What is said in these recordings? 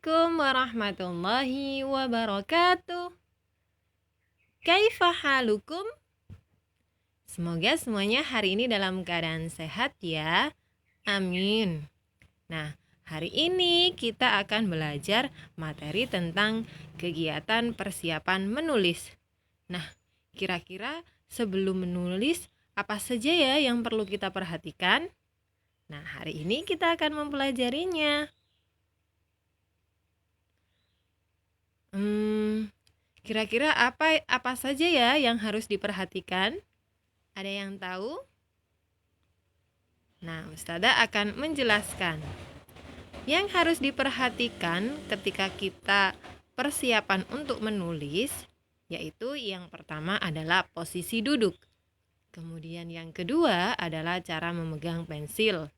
Assalamualaikum warahmatullahi wabarakatuh. Kaifa halukum? Semoga semuanya hari ini dalam keadaan sehat ya. Amin. Nah, hari ini kita akan belajar materi tentang kegiatan persiapan menulis. Nah, kira-kira sebelum menulis apa saja ya yang perlu kita perhatikan? Nah, hari ini kita akan mempelajarinya. Kira-kira apa saja ya yang harus diperhatikan? Ada yang tahu? Nah, Ustazah akan menjelaskan. Yang harus diperhatikan ketika kita persiapan untuk menulis, yaitu yang pertama adalah posisi duduk. Kemudian yang kedua adalah cara memegang pensil.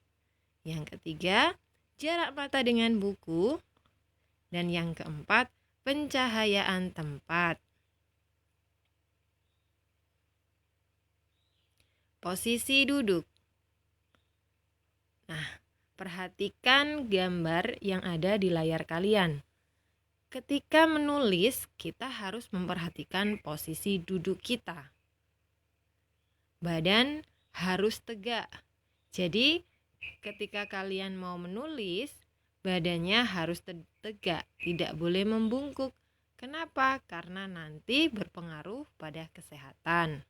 Yang ketiga, jarak mata dengan buku. Dan yang keempat, pencahayaan tempat. Posisi duduk. Nah, perhatikan gambar yang ada di layar kalian. Ketika menulis, kita harus memperhatikan posisi duduk kita. Badan harus tegak. Jadi, ketika kalian mau menulis, badannya harus tegak, tidak boleh membungkuk. Kenapa? Karena nanti berpengaruh pada kesehatan.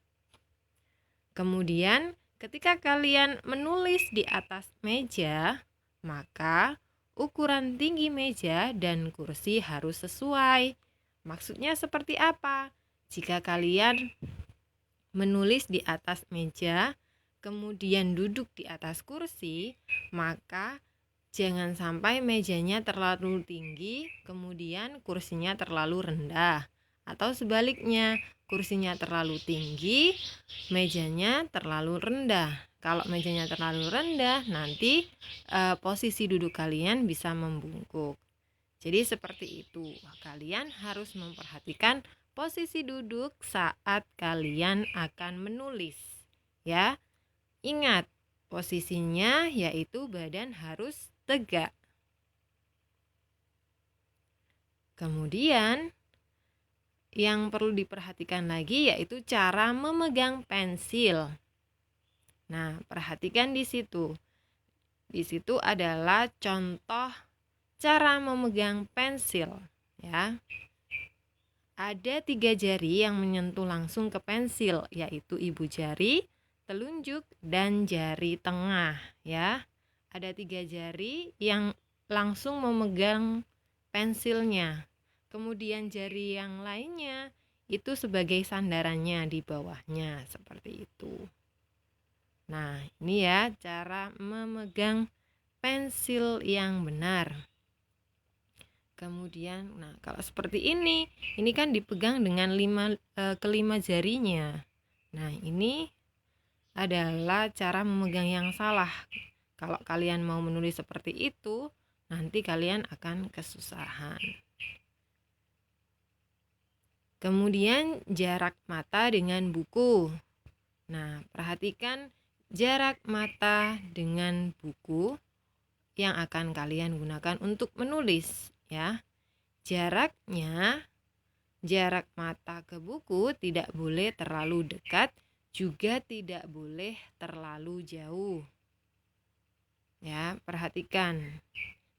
Kemudian, ketika kalian menulis di atas meja, maka ukuran tinggi meja dan kursi harus sesuai. Maksudnya seperti apa? Jika kalian menulis di atas meja, kemudian duduk di atas kursi, maka jangan sampai mejanya terlalu tinggi, kemudian kursinya terlalu rendah. Atau sebaliknya, kursinya terlalu tinggi, mejanya terlalu rendah. Kalau mejanya terlalu rendah, nanti posisi duduk kalian bisa membungkuk. Jadi seperti itu. Kalian harus memperhatikan posisi duduk saat kalian akan menulis. Ya, ingat posisinya yaitu badan harus tegak. Kemudian yang perlu diperhatikan lagi yaitu cara memegang pensil. Nah, perhatikan di situ. Di situ adalah contoh cara memegang pensil, ya. Ada 3 jari yang menyentuh langsung ke pensil, yaitu ibu jari, telunjuk, dan jari tengah, ya. Ada 3 jari yang langsung memegang pensilnya. Kemudian jari yang lainnya itu sebagai sandarannya di bawahnya, seperti itu. Nah, ini ya cara memegang pensil yang benar. Kemudian, nah kalau seperti ini kan dipegang dengan kelima jarinya. Nah, ini adalah cara memegang yang salah. Kalau kalian mau menulis seperti itu, nanti kalian akan kesusahan. Kemudian jarak mata dengan buku. Nah, perhatikan jarak mata dengan buku yang akan kalian gunakan untuk menulis, ya. Jarak mata ke buku tidak boleh terlalu dekat, juga tidak boleh terlalu jauh. Ya, perhatikan.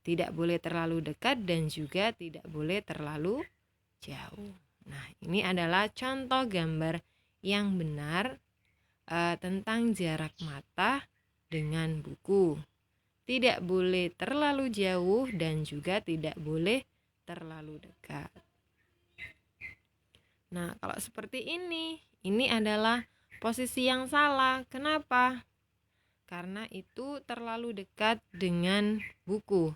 Tidak boleh terlalu dekat dan juga tidak boleh terlalu jauh. Nah, ini adalah contoh gambar yang benar tentang jarak mata dengan buku. Tidak boleh terlalu jauh dan juga tidak boleh terlalu dekat. Nah, kalau seperti ini adalah posisi yang salah. Kenapa? Karena itu terlalu dekat dengan buku.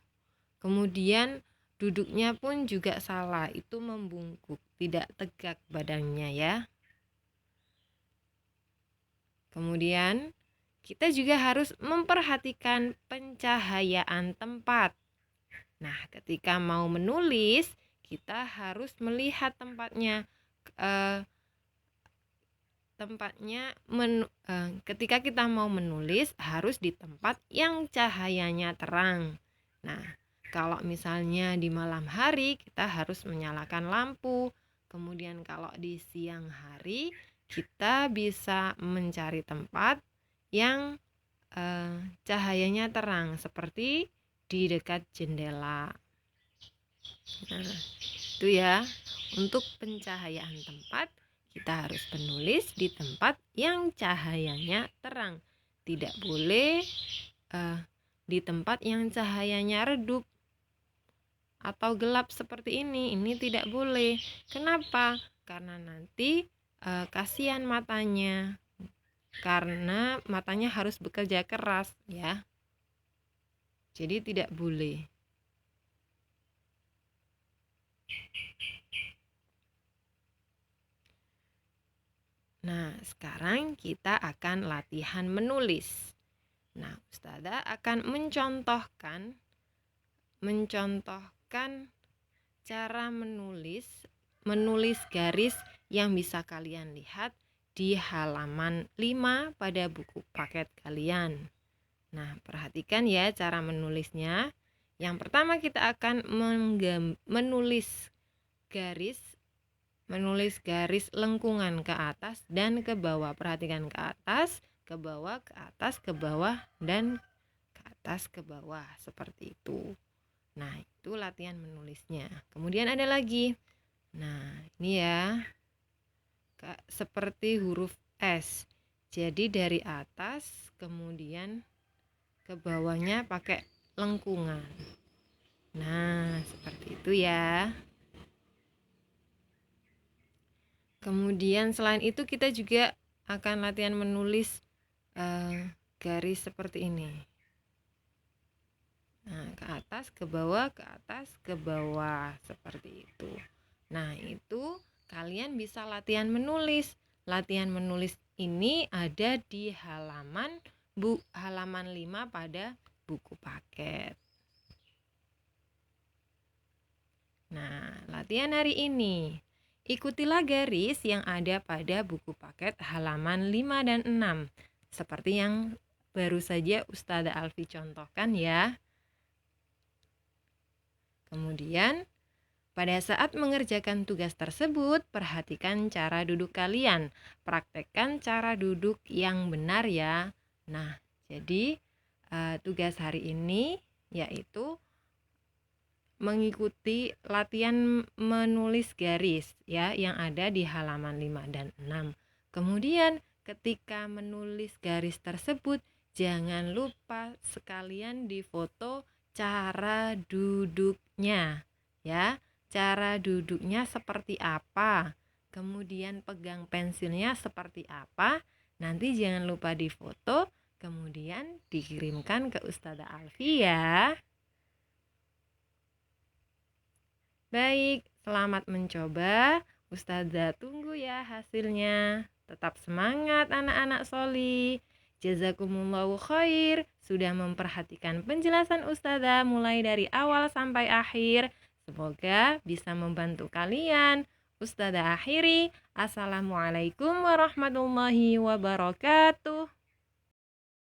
Kemudian duduknya pun juga salah, itu membungkuk, tidak tegak badannya ya. Kemudian kita juga harus memperhatikan pencahayaan tempat. Nah, ketika mau menulis, kita harus melihat tempatnya. Ketika kita mau menulis harus di tempat yang cahayanya terang. Nah, Kalau misalnya di malam hari kita harus menyalakan lampu. Kemudian kalau di siang hari kita bisa mencari tempat yang cahayanya terang seperti di dekat jendela. Nah, itu ya. Untuk pencahayaan tempat kita harus menulis di tempat yang cahayanya terang. Tidak boleh di tempat yang cahayanya redup atau gelap seperti ini tidak boleh. Kenapa? Karena nanti kasihan matanya, karena matanya harus bekerja keras ya. Jadi tidak boleh. Nah, sekarang kita akan latihan menulis. Nah, Ustazah akan mencontohkan cara menulis garis yang bisa kalian lihat di halaman 5 pada buku paket kalian. Nah, perhatikan ya cara menulisnya. Yang pertama kita akan menulis garis lengkungan ke atas dan ke bawah. Perhatikan ke atas, ke bawah, ke atas, ke bawah, dan ke atas, ke bawah. Seperti itu. Nah, itu latihan menulisnya. Kemudian ada lagi. Nah, ini ya. Seperti huruf S. Jadi dari atas, kemudian ke bawahnya pakai lengkungan. Nah, seperti itu ya. Kemudian selain itu kita juga akan latihan menulis garis seperti ini. Nah, ke atas, ke bawah, ke atas, ke bawah, seperti itu. Nah, itu kalian bisa latihan menulis. Latihan menulis ini ada di halaman 5 pada buku paket. Nah, latihan hari ini. Ikutilah garis yang ada pada buku paket halaman 5 dan 6. Seperti yang baru saja Ustazah Alfi contohkan ya. Kemudian, pada saat mengerjakan tugas tersebut, perhatikan cara duduk kalian. Praktekkan cara duduk yang benar ya. Nah, jadi tugas hari ini yaitu mengikuti latihan menulis garis ya yang ada di halaman 5 dan 6. Kemudian ketika menulis garis tersebut jangan lupa sekalian difoto cara duduknya ya. Cara duduknya seperti apa? Kemudian pegang pensilnya seperti apa? Nanti jangan lupa difoto, kemudian dikirimkan ke Ustazah Alfi ya. Baik, selamat mencoba. Ustazah tunggu ya hasilnya. Tetap semangat anak-anak Soli. Jazakumullahu khair sudah memperhatikan penjelasan Ustazah mulai dari awal sampai akhir. Semoga bisa membantu kalian. Ustazah akhiri. Assalamualaikum warahmatullahi wabarakatuh.